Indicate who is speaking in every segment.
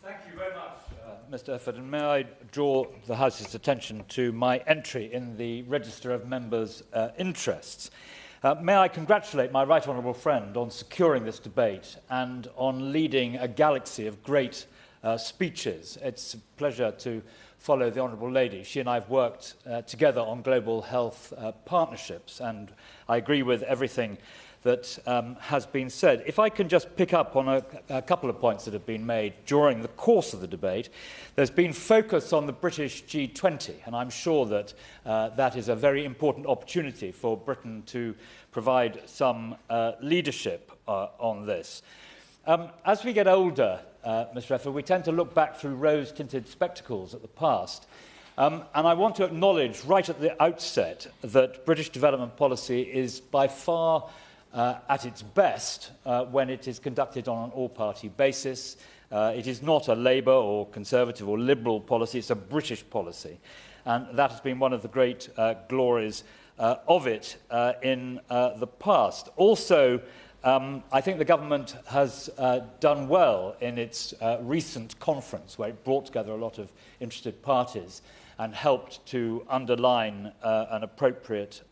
Speaker 1: Thank you very much, Mr. Efford, and may I draw the House's attention to my entry in the Register of Members' Interests. May I congratulate my right honourable friend on securing this debate and on leading a galaxy of great speeches. It's a pleasure to follow the Honourable Lady. She and I have worked together on global health partnerships, and I agree with everything that has been said. If I can just pick up on a couple of points that have been made during the course of the debate. There's been focus on the British G20, and I'm sure that that is a very important opportunity for Britain to provide some leadership on this. As we get older, Mr. Efford, we tend to look back through rose-tinted spectacles at the past. And I want to acknowledge right at the outset that British development policy is by far at its best when it is conducted on an all-party basis. It is not a Labour or Conservative or Liberal policy, it's a British policy. And that has been one of the great glories of it in the past. Also, I think the government has done well in its recent conference, where it brought together a lot of interested parties and helped to underline an appropriate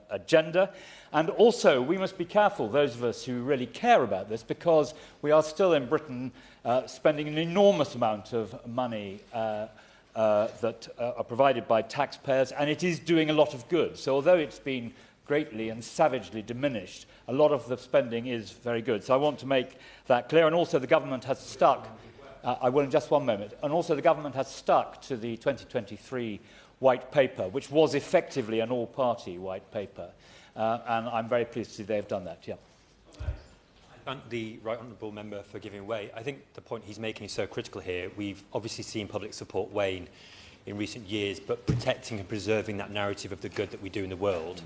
Speaker 1: agenda. And also, we must be careful, those of us who really care about this, because we are still in Britain spending an enormous amount of money that are provided by taxpayers, and it is doing a lot of good. So although it's been greatly and savagely diminished, a lot of the spending is very good. So I want to make that clear. And also the government has stuck, I will in just one moment, and also the government has stuck to the 2023 White Paper, which was effectively an all-party White Paper. And I'm very pleased to see they've done that. Yeah.
Speaker 2: I thank the right honourable member for giving way. I think the point he's making is so critical here. We've obviously seen public support wane in recent years, but protecting and preserving that narrative of the good that we do in the world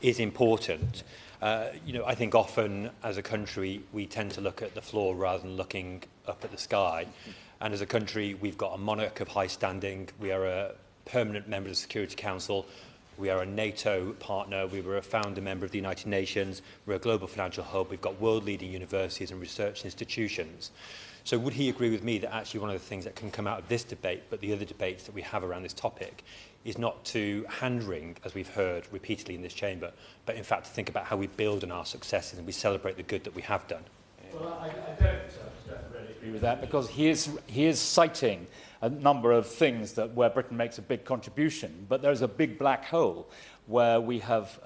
Speaker 2: is important. I think often as a country we tend to look at the floor rather than looking up at the sky. And as a country we've got a monarch of high standing. We are a permanent member of the Security Council. We are a NATO partner. We were a founder member of the United Nations. We're a global financial hub. We've got world-leading universities and research institutions. So would he agree with me that actually one of the things that can come out of this debate, but the other debates that we have around this topic, is not to hand-wring, as we've heard repeatedly in this chamber, but in fact to think about how we build on our successes and we celebrate the good that we have done?
Speaker 1: Well, I don't really agree with that, because he is citing a number of things where Britain makes a big contribution, but there's a big black hole where we have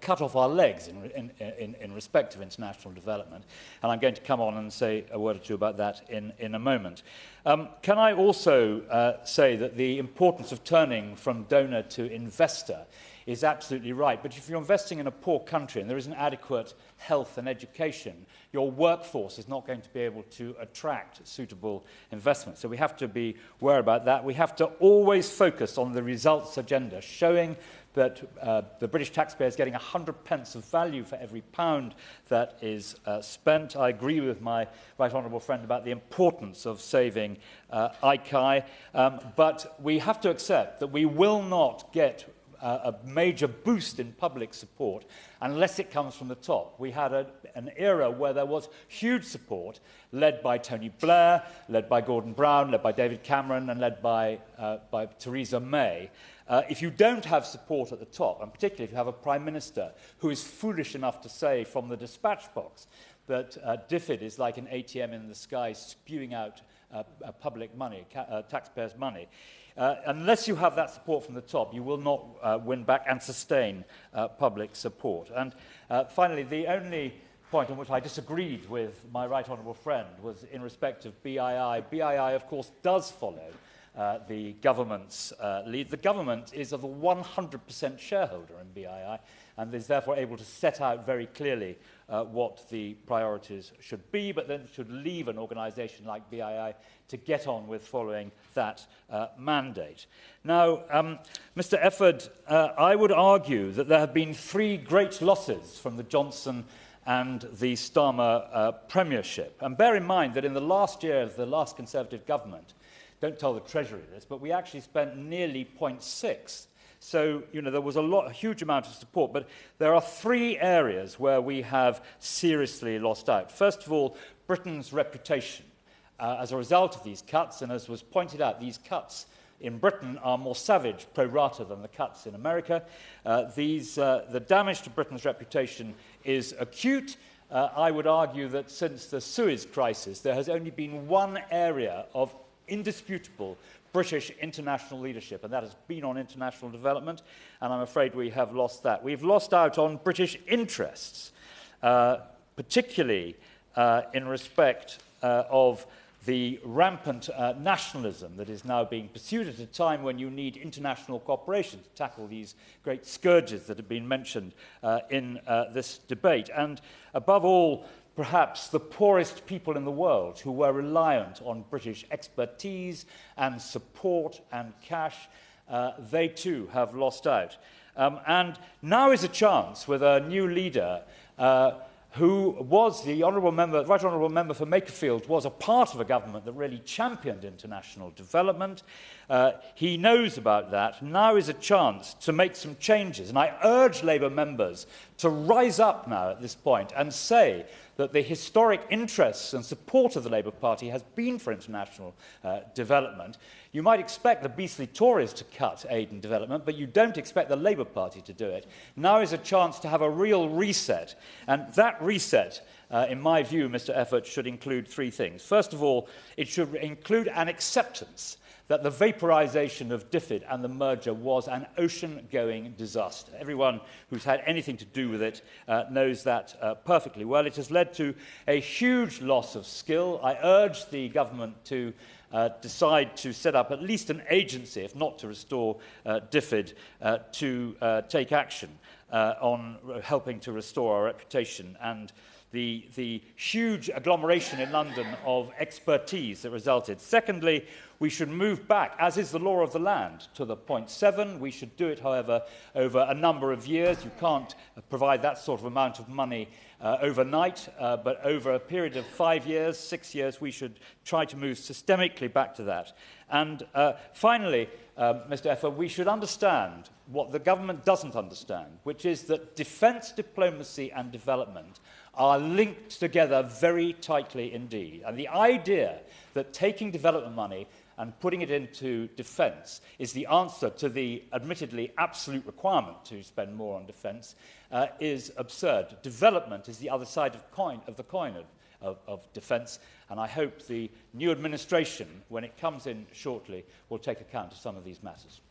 Speaker 1: cut off our legs in respect of international development. And I'm going to come on and say a word or two about that in a moment. Can I also say that the importance of turning from donor to investor is absolutely right. But if you're investing in a poor country and there isn't adequate health and education, your workforce is not going to be able to attract suitable investment. So we have to be aware about that. We have to always focus on the results agenda, showing that the British taxpayer is getting 100 pence of value for every pound that is spent. I agree with my right honourable friend about the importance of saving ICI, but we have to accept that we will not get a major boost in public support unless it comes from the top. We had an era where there was huge support, led by Tony Blair, led by Gordon Brown, led by David Cameron, and led by Theresa May. If you don't have support at the top, and particularly if you have a Prime Minister who is foolish enough to say from the dispatch box that DFID is like an ATM in the sky spewing out public money, taxpayers' money, unless you have that support from the top, you will not win back and sustain public support. And finally, the only point on which I disagreed with my right honourable friend was in respect of BII. BII, of course, does follow the government's lead. The government is a 100% shareholder in BII and is therefore able to set out very clearly what the priorities should be, but then should leave an organisation like BII to get on with following that mandate. Now, Mr. Efford, I would argue that there have been three great losses from the Johnson and the Starmer premiership. And bear in mind that in the last year of the last Conservative government, don't tell the Treasury this, but we actually spent nearly 0.6. So, there was a huge amount of support, but there are three areas where we have seriously lost out. First of all, Britain's reputation. as a result of these cuts, and as was pointed out, these cuts in Britain are more savage pro rata than the cuts in America. The damage to Britain's reputation is acute. I would argue that since the Suez crisis, there has only been one area of indisputable British international leadership, and that has been on international development, and I'm afraid we have lost that. We've lost out on British interests, particularly in respect of the rampant nationalism that is now being pursued at a time when you need international cooperation to tackle these great scourges that have been mentioned in this debate. And above all, perhaps the poorest people in the world who were reliant on British expertise and support and cash, they too have lost out. And now is a chance with a new leader who was the Honourable Member, Right Honourable Member for Makerfield, was a part of a government that really championed international development. He knows about that. Now is a chance to make some changes. And I urge Labour members to rise up now at this point and say that the historic interests and support of the Labour Party has been for international development. You might expect the beastly Tories to cut aid and development, but you don't expect the Labour Party to do it. Now is a chance to have a real reset. And that reset, in my view, Mr. Effort, should include three things. First of all, it should include an acceptance that the vaporization of DFID and the merger was an ocean-going disaster. Everyone who's had anything to do with it knows that perfectly well. It has led to a huge loss of skill. I urge the government to decide to set up at least an agency, if not to restore DFID, to take action on helping to restore our reputation and the huge agglomeration in London of expertise that resulted. Secondly, we should move back, as is the law of the land, to the 0.7. We should do it, however, over a number of years. You can't provide that sort of amount of money overnight, but over a period of 5 years, 6 years, we should try to move systemically back to that. And finally, Mr. Effer, we should understand what the government doesn't understand, which is that defence, diplomacy and development are linked together very tightly indeed. And the idea that taking development money and putting it into defence is the answer to the admittedly absolute requirement to spend more on defence is absurd. Development is the other side of the coin of defence, and I hope the new administration, when it comes in shortly, will take account of some of these matters.